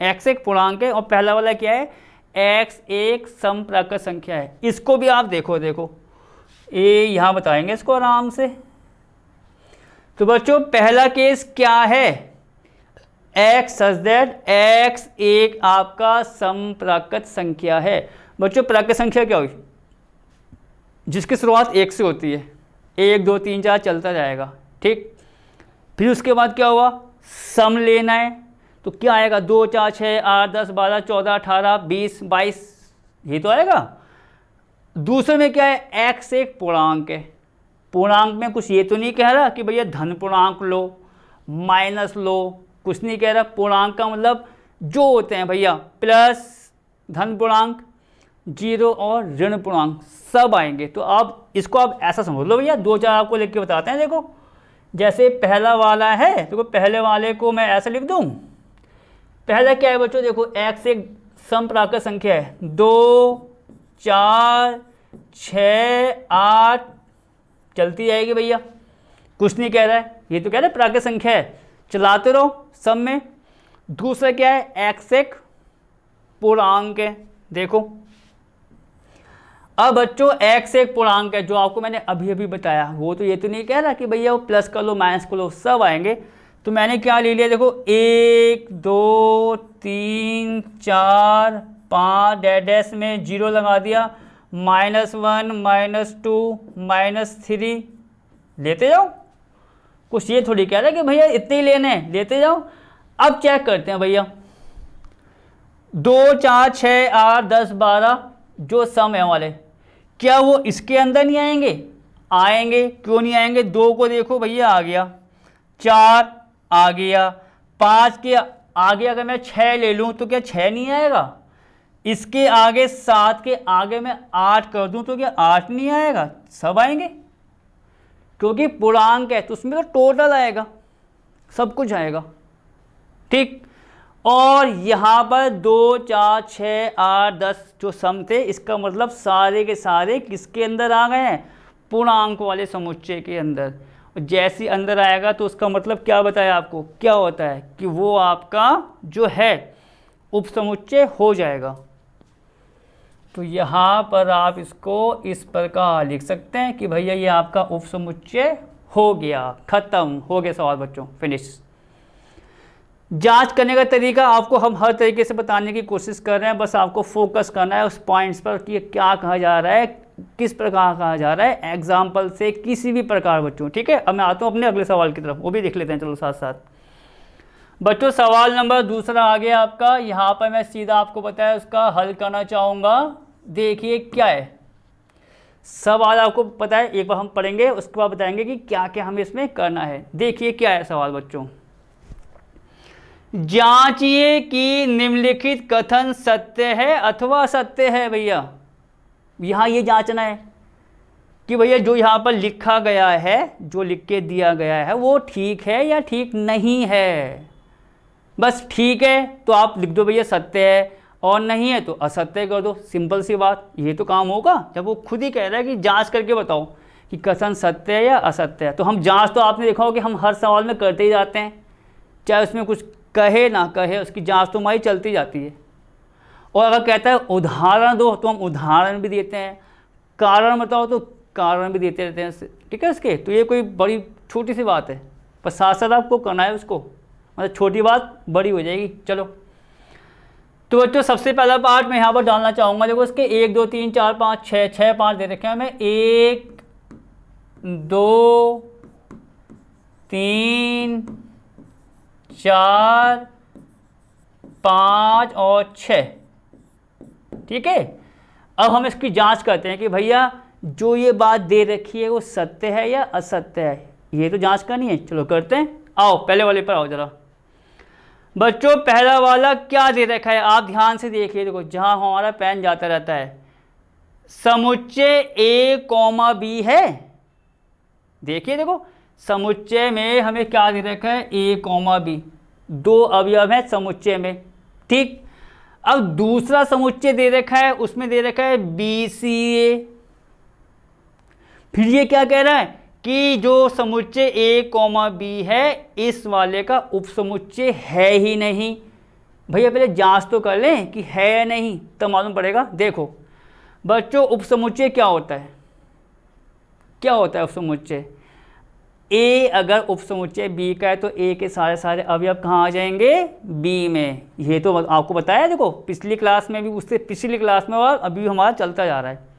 x एक पूर्णांक है, और पहला वाला क्या है, x एक समप्राकृत संख्या है। इसको भी आप देखो, देखो ये यहाँ बताएंगे इसको आराम से। तो बच्चों पहला केस क्या है, x सच दैट x एक आपका समप्राकृत संख्या है। बच्चों प्राकृत संख्या क्या हुई, जिसकी शुरुआत 1 से होती है, 1 2 3 4 चलता जाएगा, ठीक। फिर उसके बाद क्या हुआ, सम लेना है, तो क्या आएगा, 2 4 6 8 10 12 14 18 20 22, ये तो आएगा। दूसरे में क्या है, x एक पूर्णांक है। पूर्णांक में कुछ ये तो नहीं कह रहा कि भैया धन पूर्णांक लो, माइनस लो, कुछ नहीं कह रहा। पूर्णांक का मतलब जो होते हैं भैया, प्लस धन पूर्णांक, जीरो और ऋण पूर्णांक सब आएंगे। तो आप इसको आप ऐसा समझ लो भैया, 2 4 आपको लिख के बताते हैं। देखो जैसे पहला वाला है, देखो पहले वाले को मैं ऐसा लिख दूं। पहला क्या है बच्चों, देखो x एक समप्राकृत संख्या है, 2 4 6 8 चलती जाएगी भैया, कुछ नहीं कह रहा है, ये तो कह रहा है प्राकृत संख्या है, चलाते रहो सब में। दूसरा क्या है, x एक पूर्णांक है, देखो। अब बच्चों x एक पूर्णांक है जो आपको मैंने अभी अभी बताया, वो तो ये तो नहीं कह रहा कि भैया वो प्लस कर लो माइनस कर लो, सब आएंगे। तो मैंने क्या ले लिया, देखो 1 2 3 4 5 डैश में 0 लगा दिया, -1 -2 -3 लेते जाओ। कुछ ये थोड़ी कह रहा है कि भैया इतने ही लेने हैं, लेते जाओ। अब चेक करते हैं भैया, 2 4 6 8 10 12 जो सम है वाले, क्या वो इसके अंदर नहीं आएंगे? आएंगे। क्यों नहीं आएंगे? 2 को देखो भैया आ गया, 4 आ गया, 5 के आगे अगर मैं 6 ले लूँ तो क्या 6 नहीं आएगा? इसके आगे 7 के आगे मैं 8 कर दूँ तो क्या 8 नहीं आएगा? सब आएंगे, क्योंकि पूर्णांक है तो उसमें तो टोटल आएगा, सब कुछ आएगा। ठीक। और यहाँ पर 2 4 6 8 10 जो सम थे, इसका मतलब सारे के सारे किसके अंदर आ गए हैं? पूर्णांक वाले समुच्चय के अंदर। जैसे अंदर आएगा तो उसका मतलब क्या बताया आपको, क्या होता है कि वो आपका जो है उपसमुच्चय हो जाएगा। तो यहाँ पर आप इसको इस प्रकार लिख सकते हैं कि भैया ये आपका उपसमुच्चय हो गया, खत्म हो गया सवाल बच्चों, फिनिश। जांच करने का तरीका आपको हम हर तरीके से बताने की कोशिश कर रहे हैं, बस आपको फोकस करना है उस पॉइंट्स पर कि क्या कहा जा रहा है, किस प्रकार कहा जा रहा है, एग्जाम्पल से किसी भी प्रकार बच्चों। ठीक है, अब मैं आता हूँ अपने अगले सवाल की तरफ, वो भी देख लेते हैं चलो साथ साथ। बच्चों सवाल नंबर दूसरा आ गया आपका, यहाँ पर मैं सीधा आपको बताया उसका हल करना चाहूँगा। देखिए क्या है सवाल, आपको पता है, एक बार हम पढ़ेंगे उसके बाद बताएंगे कि क्या क्या हमें इसमें करना है। देखिए क्या है सवाल बच्चों, जांचिए कि निम्नलिखित कथन सत्य है अथवा असत्य है। भैया यहाँ ये जांचना है कि भैया जो यहाँ पर लिखा गया है, जो लिख के दिया गया है वो ठीक है या ठीक नहीं है। बस ठीक है तो आप लिख दो भैया सत्य है, और नहीं है तो असत्य कर दो, सिंपल सी बात। ये तो काम होगा जब वो खुद ही कह रहा है कि जांच करके बताओ कि कथन सत्य है या असत्य है। तो हम जांच तो आपने देखा हो कि हम हर सवाल में करते ही जाते हैं, चाहे उसमें कुछ कहे ना कहे, उसकी जांच तो हमारी चलती जाती है। और अगर कहता है उदाहरण दो तो हम उदाहरण भी देते हैं, कारण बताओ तो कारण भी देते रहते हैं। ठीक है उसके, तो ये कोई बड़ी छोटी सी बात है, पर साथ साथ आपको करना है उसको, मतलब छोटी बात बड़ी हो जाएगी। चलो तो बच्चों सबसे पहला पार्ट मैं यहाँ पर डालना चाहूँगा, देखो इसके 1 2 3 4 5 6 पार्ट दे रखे हैं हमें, 1 2 3 4 5 और 6। ठीक है, अब हम इसकी जांच करते हैं कि भैया जो ये बात दे रखी है वो सत्य है या असत्य है, ये तो जांच करनी है। चलो करते हैं, आओ पहले वाले पर आओ जरा। बच्चों पहला वाला क्या दे रखा है, आप ध्यान से देखिए, देखो जहां हमारा पेन जाता रहता है, समुच्चय A, B है। देखिए देखो समुच्चय में हमें क्या दे रखा है, A, B, 2 अवयव है समुच्चय में। ठीक, अब दूसरा समुच्चय दे रखा है, उसमें दे रखा है BCA। फिर ये क्या कह रहा है कि जो समुच्चय A, B है इस वाले का उपसमुच्चय है ही नहीं। भैया पहले जांच तो कर लें कि है या नहीं, तब मालूम पड़ेगा। देखो बच्चों उपसमुच्चय क्या होता है, क्या होता है उपसमुच्चय? A अगर उपसमुच्चय B का है तो A के सारे सारे अवयव कहाँ आ जाएंगे, B में। ये तो आपको बताया, देखो पिछली क्लास में भी, उससे पिछली क्लास में, और अभी हमारा चलता जा रहा है।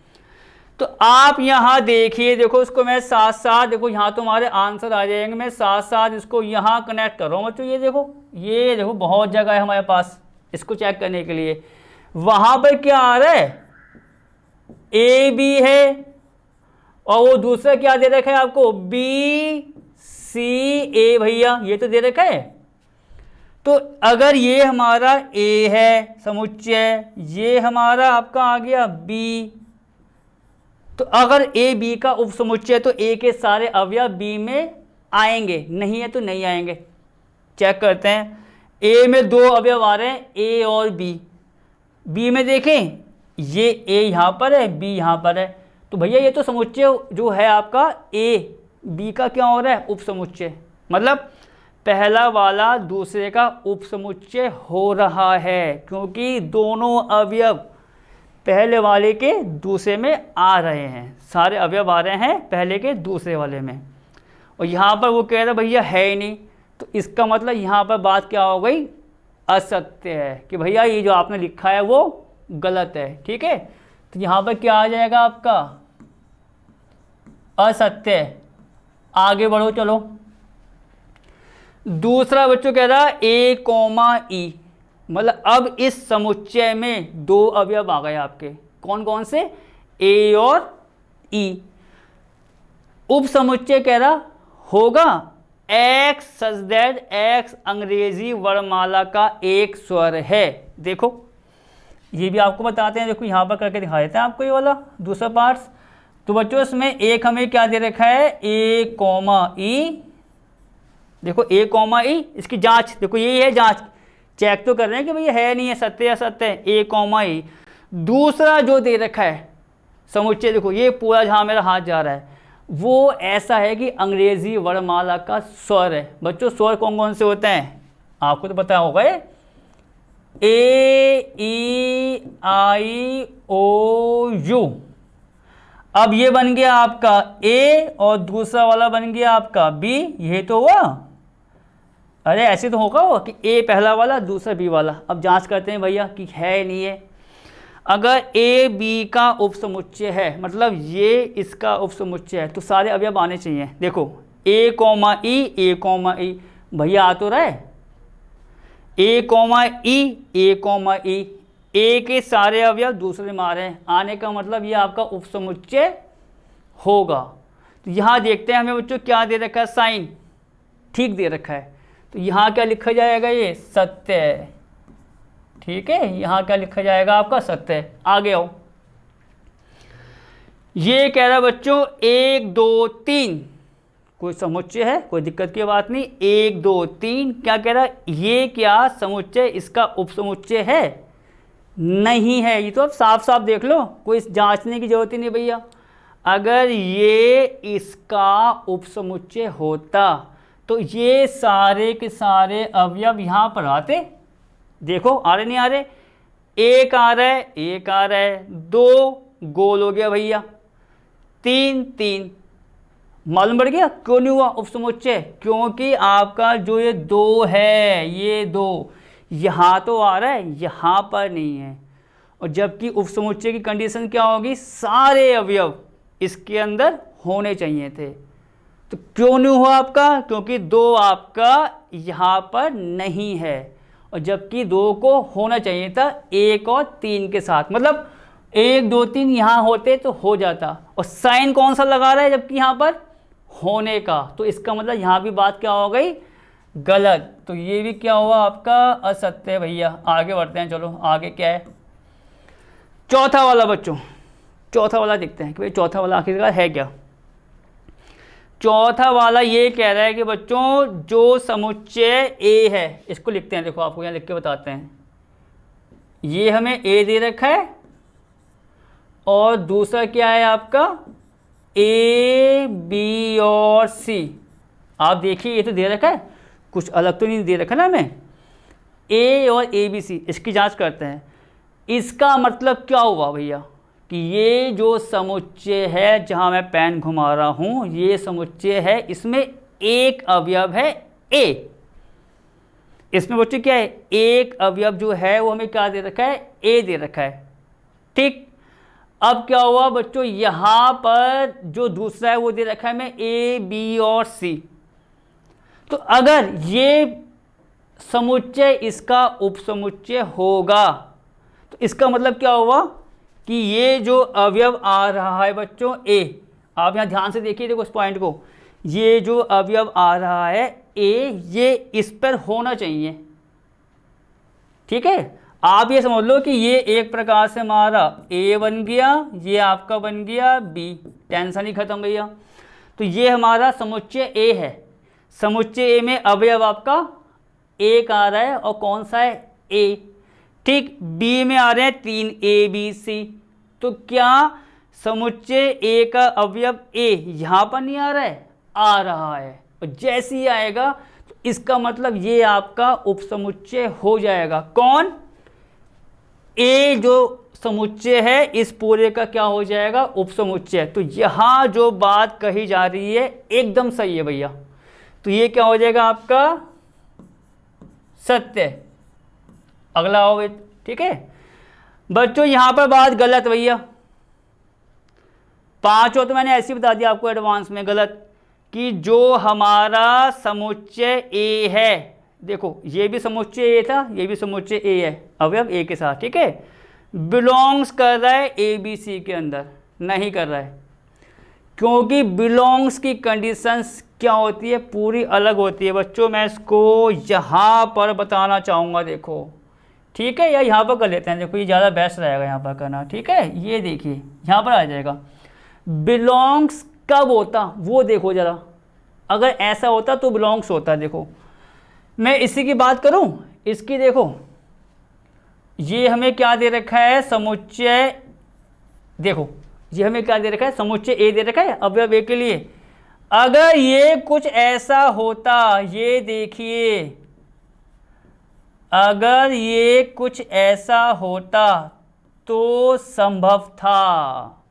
तो आप यहाँ देखिए, देखो इसको मैं साथ साथ, देखो यहाँ तो हमारे आंसर आ जाएंगे, मैं साथ साथ इसको यहाँ कनेक्ट कर रहा हूँ बच्चों। ये देखो बहुत जगह है हमारे पास इसको चेक करने के लिए। वहाँ पर क्या आ रहा है, AB है, और वो दूसरा क्या दे रखा है आपको, BCA। भैया ये तो दे रखा है। तो अगर ये हमारा A है समुच्चय, ये हमारा आपका आ गया B, तो अगर A B का उपसमुच्चय तो A के सारे अवयव B में आएंगे, नहीं है तो नहीं आएंगे। चेक करते हैं, A में 2 अवयव आ रहे हैं, A और B। B में देखें ये A यहाँ पर है, B यहाँ पर है, तो भैया ये तो समुच्चय जो है आपका A B का क्या हो रहा है, उपसमुच्चय। मतलब पहला वाला दूसरे का उपसमुच्चय हो रहा है, क्योंकि दोनों अवयव पहले वाले के दूसरे में आ रहे हैं, सारे अवयव आ रहे हैं पहले के दूसरे वाले में। और यहाँ पर वो कह रहा भैया है ही नहीं, तो इसका मतलब यहाँ पर बात क्या हो गई, असत्य है, कि भैया ये जो आपने लिखा है वो गलत है। ठीक है, तो यहाँ पर क्या आ जाएगा आपका, असत्य। आगे बढ़ो चलो। दूसरा बच्चों कह रहा ए कॉमा ई, मतलब अब इस समुच्चय में दो अवयव आ गए आपके, कौन कौन से, ए और ई। उप समुच्चय कह रहा होगा एक्स सच दैट एक्स अंग्रेजी वर्णमाला का एक स्वर है। देखो ये भी आपको बताते हैं, देखो यहाँ पर करके दिखा देते हैं आपको ये वाला दूसरा पार्ट्स। तो बच्चों इसमें एक हमें क्या दे रखा है, ए कॉमा ई। देखो ए कॉमा ई, इसकी जांच देखो, यही है जांच, चेक तो कर रहे हैं कि भैया है नहीं है, सत्य असत्य है, ए कॉमा ई। दूसरा जो दे रखा है समुच्चय, देखो ये पूरा जहाँ मेरा हाथ जा रहा है वो ऐसा है कि अंग्रेजी वर्णमाला का स्वर है। बच्चों स्वर कौन कौन से होते हैं आपको तो पता होगा, ए ई आई ओ यू। अब ये बन गया आपका ए और दूसरा वाला बन गया आपका बी, ये तो हुआ। अरे ऐसे तो होगा वो कि ए पहला वाला दूसरा बी वाला। अब जांच करते हैं भैया कि है नहीं है। अगर ए बी का उपसमुच्चय है, मतलब ये इसका उपसमुच्चय है, तो सारे अवयव आने चाहिए। देखो ए कॉमा ई, भैया आ तो रहा है, ए कॉमा ई, ए के सारे अवयव दूसरे में आ रहे हैं, आने का मतलब ये आपका उपसमुच्चय होगा। तो यहाँ देखते हैं हमें बच्चों क्या दे रखा है, साइन ठीक दे रखा है, तो यहाँ क्या लिखा जाएगा, ये सत्य है। ठीक है, यहाँ क्या लिखा जाएगा आपका, सत्य है। आगे आओ, ये कह रहा है बच्चों 1 2 3 कोई समुच्चय है, कोई दिक्कत की बात नहीं। 1 2 3 क्या कह रहा है, ये क्या समुच्चय इसका उपसमुच्चय है, नहीं है। ये तो अब साफ साफ देख लो, कोई जांचने की जरूरत ही नहीं भैया। अगर ये इसका उपसमुच्चय होता तो ये सारे के सारे अवयव यहाँ पर आते। देखो आ रहे नहीं आ रहे, एक आ रहा है, एक आ रहा है, 2 गोल हो गया भैया, 3 3 मालूम पड़ गया क्यों नहीं हुआ उपसमुच्चय, क्योंकि आपका जो ये 2 है, ये 2 यहाँ तो आ रहा है, यहाँ पर नहीं है। और जबकि उपसमुच्चय की कंडीशन क्या होगी, सारे अवयव इसके अंदर होने चाहिए थे। तो क्यों नहीं हुआ आपका, क्योंकि 2 आपका यहाँ पर नहीं है, और जबकि 2 को होना चाहिए था 1 और 3 के साथ। मतलब 1 2 3 यहाँ होते तो हो जाता, और साइन कौन सा लगा रहा है जबकि यहाँ पर होने का, तो इसका मतलब यहाँ भी बात क्या हो गई, गलत। तो ये भी क्या हुआ आपका, असत्य भैया। आगे बढ़ते हैं, चलो आगे क्या है, चौथा वाला बच्चों, चौथा वाला देखते हैं कि भाई चौथा वाला आखिरकार है क्या। चौथा वाला ये कह रहा है कि बच्चों जो समुच्चय ए है, इसको लिखते हैं, देखो आपको यहाँ लिख के बताते हैं। ये हमें ए दे रखा है, और दूसरा क्या है आपका, ए बी और सी। आप देखिए ये तो दे रखा है, कुछ अलग तो नहीं दे रखा ना हमें, ए और ए बी सी। इसकी जांच करते हैं, इसका मतलब क्या हुआ भैया कि ये जो समुच्चय है, जहाँ मैं पेन घुमा रहा हूँ, ये समुच्चय है, इसमें एक अवयव है ए। इसमें बच्चे क्या है, एक अवयव जो है वो हमें क्या दे रखा है, ए दे रखा है। ठीक, अब क्या हुआ बच्चों, यहाँ पर जो दूसरा है वो दे रखा है हमें ए बी और सी। तो अगर ये समुच्चय इसका उपसमुच्चय होगा तो इसका मतलब क्या हुआ कि ये जो अवयव आ रहा है बच्चों ए, आप यहाँ ध्यान से देखिए, देखो इस पॉइंट को, ये जो अवयव आ रहा है ए, ये इस पर होना चाहिए। ठीक है, आप ये समझ लो कि ये एक प्रकार से हमारा ए बन गया, ये आपका बन गया बी, टेंशन ही खत्म भैया। तो ये हमारा समुच्चय ए है, समुच्चय ए में अवयव आपका एक आ रहा है, और कौन सा है, ए। ठीक, बी में आ रहे हैं 3 ए बी सी। तो क्या समुच्चय ए का अवयव ए यहाँ पर नहीं आ रहा है, आ रहा है, और जैसे ही आएगा तो इसका मतलब ये आपका उपसमुच्चय हो जाएगा। कौन, ए जो समुच्चय है, इस पूरे का क्या हो जाएगा, उपसमुच्चय। तो यहाँ जो बात कही जा रही है एकदम सही है भैया, तो ये क्या हो जाएगा आपका सत्य। अगला हो, ठीक है बच्चों, यहाँ पर बात गलत भैया, 5 हो तो मैंने ऐसे ही बता दिया आपको एडवांस में गलत, कि जो हमारा समुच्चय ए है, देखो ये भी समुच्चय ए था, ये भी समुच्चय ए है, अवयव ए के साथ, ठीक है, बिलोंग्स कर रहा है ए बी सी के अंदर, नहीं कर रहा है, क्योंकि बिलोंग्स की कंडीशंस क्या होती है, पूरी अलग होती है बच्चों। मैं इसको यहाँ पर बताना चाहूँगा, देखो ठीक है, या यहाँ पर कर लेते हैं, देखो ये ज़्यादा बेस्ट रहेगा यहाँ पर करना, ठीक है। ये देखिए यहाँ पर आ जाएगा, बिलोंग्स कब होता वो देखो ज़रा, अगर ऐसा होता तो बिलोंग्स होता। देखो मैं इसी की बात करूं, इसकी देखो, ये हमें क्या दे रखा है, समुच्चय, देखो ये हमें क्या दे रखा है, समुच्चय ए दे रखा है अवयव ए के लिए। अगर ये कुछ ऐसा होता, ये देखिए, अगर ये कुछ ऐसा होता तो संभव था,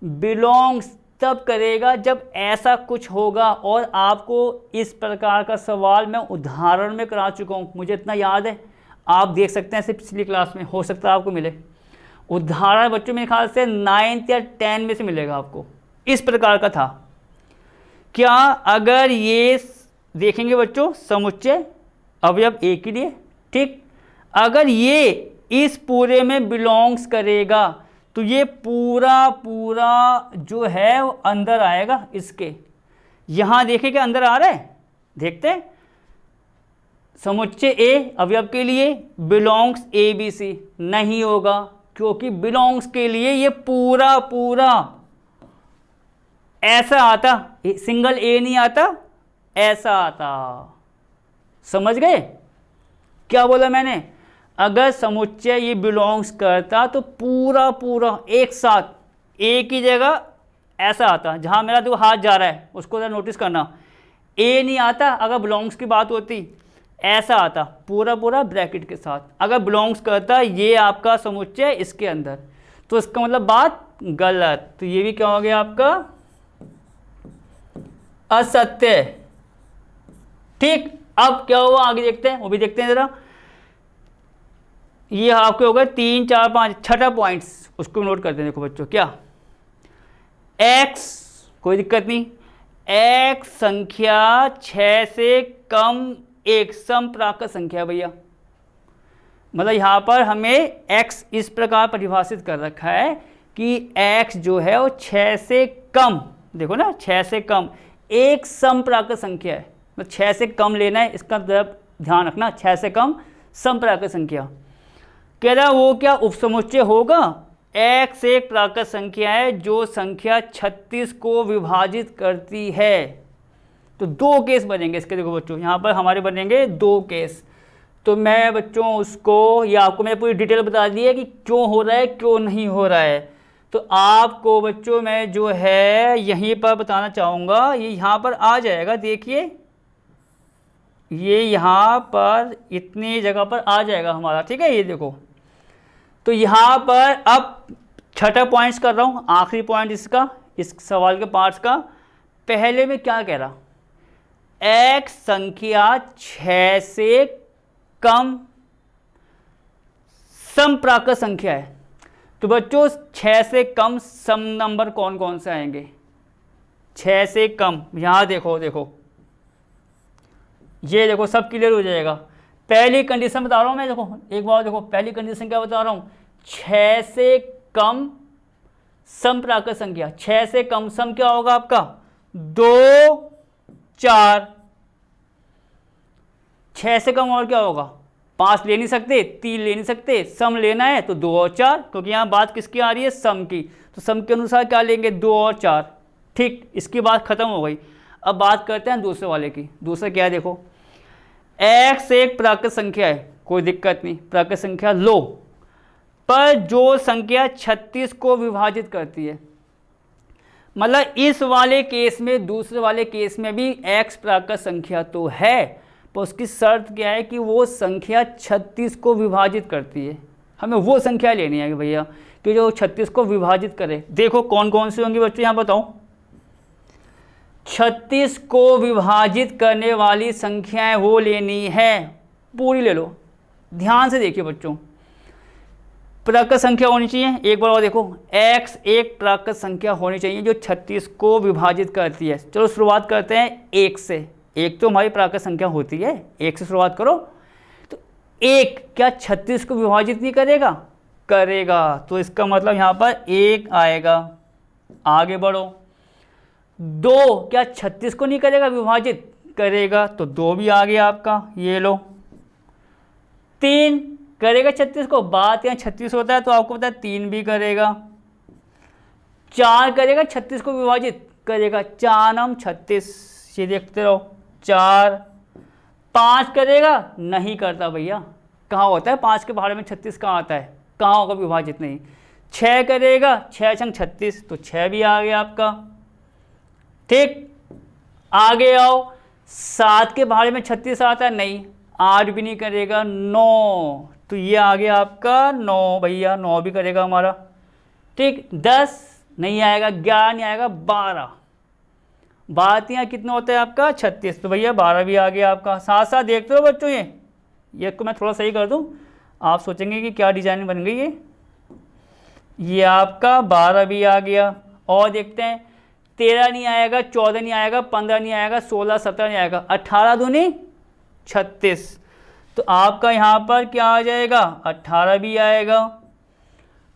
बिलोंग्स तब करेगा जब ऐसा कुछ होगा। और आपको इस प्रकार का सवाल मैं उदाहरण में करा चुका हूँ, मुझे इतना याद है, आप देख सकते हैं, सिर्फ पिछली क्लास में हो सकता है आपको मिले उदाहरण, बच्चों मेरे ख्याल से 9th या 10 में से मिलेगा आपको। इस प्रकार का था क्या, अगर ये देखेंगे बच्चों समुच्चय अवयव ए के लिए, ठीक, अगर ये इस पूरे में बिलोंग्स करेगा तो ये पूरा पूरा जो है वो अंदर आएगा इसके। यहाँ देखिए क्या अंदर आ रहा है, देखते हैं, समुच्चय ए अवयव के लिए बिलोंग्स ए बी सी, नहीं होगा, क्योंकि बिलोंग्स के लिए ये पूरा पूरा ऐसा आता, सिंगल ए नहीं आता, ऐसा आता। समझ गए क्या बोला मैंने, अगर समुच्चय ये बिलोंग्स करता तो पूरा पूरा एक साथ ए की जगह ऐसा आता, जहाँ मेरा जो हाथ जा रहा है उसको जरा नोटिस करना, ए नहीं आता, अगर बिलोंग्स की बात होती ऐसा आता पूरा पूरा ब्रैकेट के साथ। अगर बिलोंग्स करता ये आपका समुच्चय इसके अंदर, तो इसका मतलब बात गलत, तो ये भी क्या हो गया आपका असत्य, ठीक। अब क्या हुआ आगे देखते हैं, वो भी देखते हैं जरा। ये आपके हो गए 3 4 5, छठा पॉइंट्स, उसको नोट करते हैं। देखो बच्चों क्या, x, कोई दिक्कत नहीं, x संख्या 6 से कम एक समप्राकृत संख्या है भैया, मतलब यहाँ पर हमें x इस प्रकार परिभाषित कर रखा है कि x जो है वो 6 से कम, देखो ना 6 से कम एक समप्राकृत संख्या है, मतलब 6 से कम लेना है, इसका ध्यान रखना, 6 से कम समप्राकृत संख्या। कह रहा वो क्या उपसमुच्चय होगा, x एक प्राकृत संख्या है जो संख्या 36 को विभाजित करती है। तो 2 केस बनेंगे इसके, देखो बच्चों यहाँ पर हमारे बनेंगे 2 केस। तो मैं बच्चों उसको, या आपको मैंने पूरी डिटेल बता दी है कि क्यों हो रहा है क्यों नहीं हो रहा है, तो आपको बच्चों मैं जो है यहीं पर बताना चाहूँगा, ये यहाँ पर आ जाएगा, देखिए ये यहाँ पर इतनी जगह पर आ जाएगा हमारा, ठीक है। ये देखो, तो यहाँ पर अब छठा पॉइंट्स कर रहा हूँ, आखिरी पॉइंट इसका, इस सवाल के पार्ट्स का। पहले में क्या कह रहा, x संख्या 6 से कम समप्राकृत संख्या है, तो बच्चों 6 से कम सम नंबर कौन कौन से आएंगे, 6 से कम, यहाँ देखो देखो, ये देखो सब क्लियर हो जाएगा। पहली कंडीशन बता रहा हूँ मैं, देखो एक बार देखो, पहली कंडीशन क्या बता रहा हूँ, 6 से कम समप्राकृत संख्या, 6 से कम सम क्या होगा आपका 2 4, 6 से कम और क्या होगा, 5 ले नहीं सकते, 3 ले नहीं सकते, सम लेना है तो 2 और 4, क्योंकि यहाँ बात किसकी आ रही है, सम की, तो सम के अनुसार क्या लेंगे 2 और 4, ठीक। इसकी बात खत्म हो गई। अब बात करते हैं दूसरे वाले की। दूसरा क्या है, देखो x एक प्राकृत संख्या है, कोई दिक्कत नहीं, प्राकृत संख्या लो, पर जो संख्या 36 को विभाजित करती है, मतलब इस वाले केस में, दूसरे वाले केस में भी x प्राकृत संख्या तो है, पर उसकी शर्त क्या है कि वो संख्या 36 को विभाजित करती है। हमें वो संख्या लेनी है कि भैया कि जो 36 को विभाजित करे। देखो कौन कौन सी होंगी बच्चों, यहाँ बताओ। 36 को विभाजित करने वाली संख्याएं वो लेनी है, पूरी ले लो। ध्यान से देखिए बच्चों, प्राकृत संख्या होनी चाहिए। एक बार और देखो, x एक प्राकृत संख्या होनी चाहिए जो 36 को विभाजित करती है। चलो शुरुआत करते हैं 1 से। 1 तो हमारी प्राकृत संख्या होती है, 1 से शुरुआत करो। तो 1 क्या 36 को विभाजित नहीं करेगा? करेगा। तो इसका मतलब यहाँ पर 1 आएगा। आगे बढ़ो। 2 क्या 36 को नहीं करेगा विभाजित? करेगा। तो 2 भी आ गया आपका, ये लो। 3 करेगा 36 को, बात यहाँ 36 होता है तो आपको पता है 3 भी करेगा। 4 करेगा 36 को विभाजित? करेगा। 4 नम 36, ये देखते रहो 4। 5 करेगा? नहीं करता भैया, कहाँ होता है 5 के बारे में 36 कहाँ आता है, कहाँ होगा विभाजित? नहीं। 6 करेगा? 6 छंग 36, तो 6 भी आ गया आपका। ठीक, आगे आओ। 7 के बारे में 36 आता है? नहीं। 8 भी नहीं करेगा। 9, तो ये आ गया आपका 9 भैया, 9 भी करेगा हमारा। ठीक, 10 नहीं आएगा, 11 नहीं आएगा, 12। बात यहाँ कितना होता है आपका 36, तो भैया 12 भी आ गया आपका। साथ साथ देखते हो बच्चों, ये को मैं थोड़ा सही कर दूँ, आप सोचेंगे कि क्या डिजाइन बन गई है। ये आपका 12 भी आ गया। और देखते हैं, 13 नहीं आएगा, 14 नहीं आएगा, 15 नहीं आएगा, 16, 17 नहीं आएगा, 18 दूनी 36। तो आपका यहाँ पर क्या आ जाएगा? 18 भी आएगा।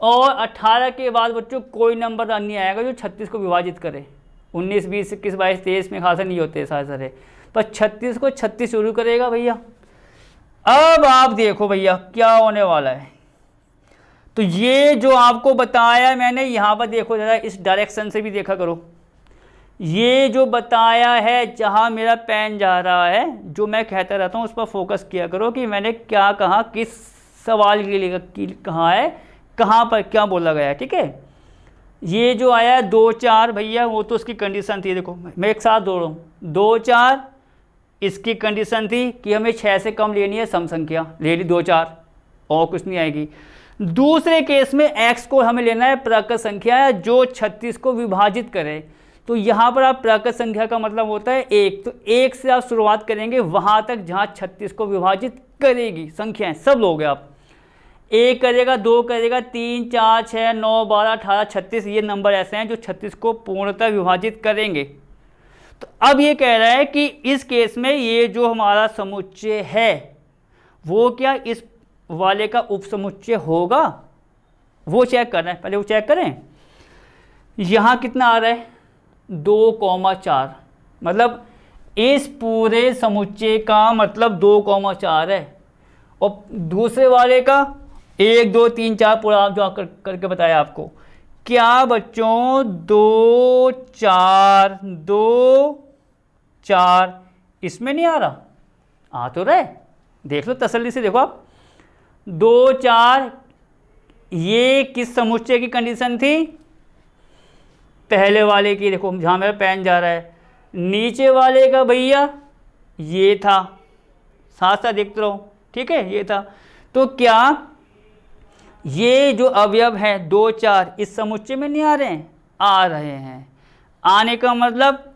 और 18 के बाद बच्चों कोई नंबर नहीं आएगा जो 36 को विभाजित करे। 19, 20, 21, 22, 23 में खासा नहीं होते सारे, पर 36 को 36 शुरू करेगा भैया। अब आप देखो भैया क्या होने वाला है। तो ये जो आपको बताया मैंने, यहाँ पर देखो ज़रा, इस डायरेक्शन से भी देखा करो। ये जो बताया है, जहाँ मेरा पेन जा रहा है, जो मैं कहता रहता हूँ उस पर फोकस किया करो कि मैंने क्या कहा, किस सवाल के लिए कहा है, कहाँ पर क्या बोला गया है। ठीक है, ये जो आया है 2, 4 भैया, वो तो उसकी कंडीशन थी। देखो मैं एक साथ दो रहा हूँ, 2, 4 इसकी कंडीशन थी कि हमें 6 से कम लेनी है सम संख्या, ले ली 2, 4, और कुछ नहीं आएगी। दूसरे केस में x को हमें लेना है प्राकृत संख्या जो 36 को विभाजित करे। तो यहाँ पर आप प्राकृत संख्या का मतलब होता है 1, तो 1 से आप शुरुआत करेंगे वहाँ तक जहाँ 36 को विभाजित करेगी संख्याएं, सब लोगे आप। 1 करेगा, 2 करेगा, 3, 4, 6, 9, 12, 18, 36, ये नंबर ऐसे हैं जो 36 को पूर्णतः विभाजित करेंगे। तो अब ये कह रहा है कि इस केस में ये जो हमारा समुच्चय है वो क्या इस वाले का उपसमुच्चय होगा, वो चेक करना है। पहले वो चेक करें। यहाँ कितना आ रहा है? 2,4, मतलब इस पूरे समुच्चय का मतलब 2,4 है। और दूसरे वाले का 1, 2, 3, 4 पूरा आप जो करके बताया आपको। क्या बच्चों? 2, 4, 2, 4 इसमें नहीं आ रहा? आ तो रहे, देख लो तसल्ली से देखो आप। 2, 4 ये किस समुच्चय की कंडीशन थी? पहले वाले की। देखो जहाँ मेरा पेन जा रहा है, नीचे वाले का भैया ये था, साथ साथ देखते रहो। ठीक है, ये था। तो क्या ये जो अवयव हैं 2, 4 इस समुच्चय में नहीं आ रहे हैं? आ रहे हैं। आने का मतलब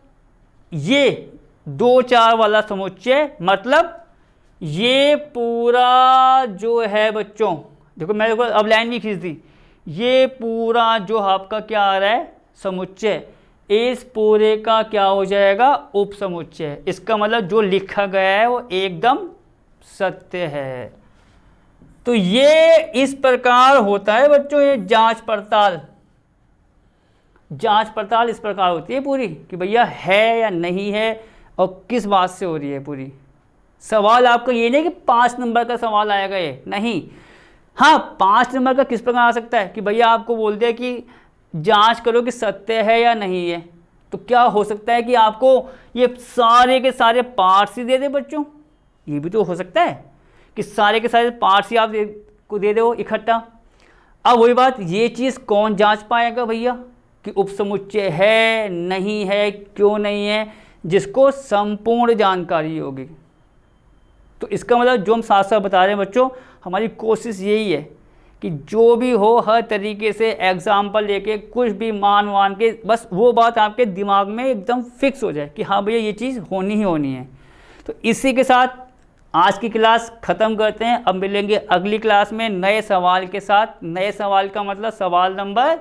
ये 2, 4 वाला समुच्चय, मतलब ये पूरा जो है बच्चों, देखो मैं देखो अब लाइन भी खींच दी, ये पूरा जो आपका क्या आ रहा है समुच्चय, इस पूरे का क्या हो जाएगा? उप समुच्चय। इसका मतलब जो लिखा गया है वो एकदम सत्य है। तो ये इस प्रकार होता है बच्चों, ये जांच पड़ताल। जांच पड़ताल इस प्रकार होती है पूरी कि भैया है या नहीं है और किस बात से हो रही है पूरी। सवाल आपका ये नहीं कि 5 नंबर का सवाल आएगा, ये नहीं। हाँ, 5 नंबर का किस प्रकार आ सकता है कि भैया आपको बोल दे कि जांच करो कि सत्य है या नहीं है। तो क्या हो सकता है कि आपको ये सारे के सारे पार्ट्स ही दे दे बच्चों, ये भी तो हो सकता है कि सारे के सारे पार्ट्स ही आप को दे दो इकट्ठा। अब वही बात, ये चीज़ कौन जांच पाएगा भैया कि उपसमुच्चय है नहीं है, क्यों नहीं है? जिसको संपूर्ण जानकारी होगी। तो इसका मतलब जो हम साथ साथ बता रहे हैं बच्चों, हमारी कोशिश यही है कि जो भी हो हर तरीके से एग्जाम्पल लेके कुछ भी मान के बस वो बात आपके दिमाग में एकदम फिक्स हो जाए कि हाँ भैया ये चीज़ होनी ही होनी है। तो इसी के साथ आज की क्लास ख़त्म करते हैं। अब मिलेंगे अगली क्लास में नए सवाल के साथ। नए सवाल का मतलब सवाल नंबर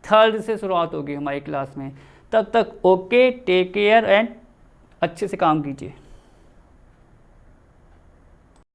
3 से शुरुआत होगी हमारी क्लास में। तब तक ओके, टेक केयर एंड अच्छे से काम कीजिए।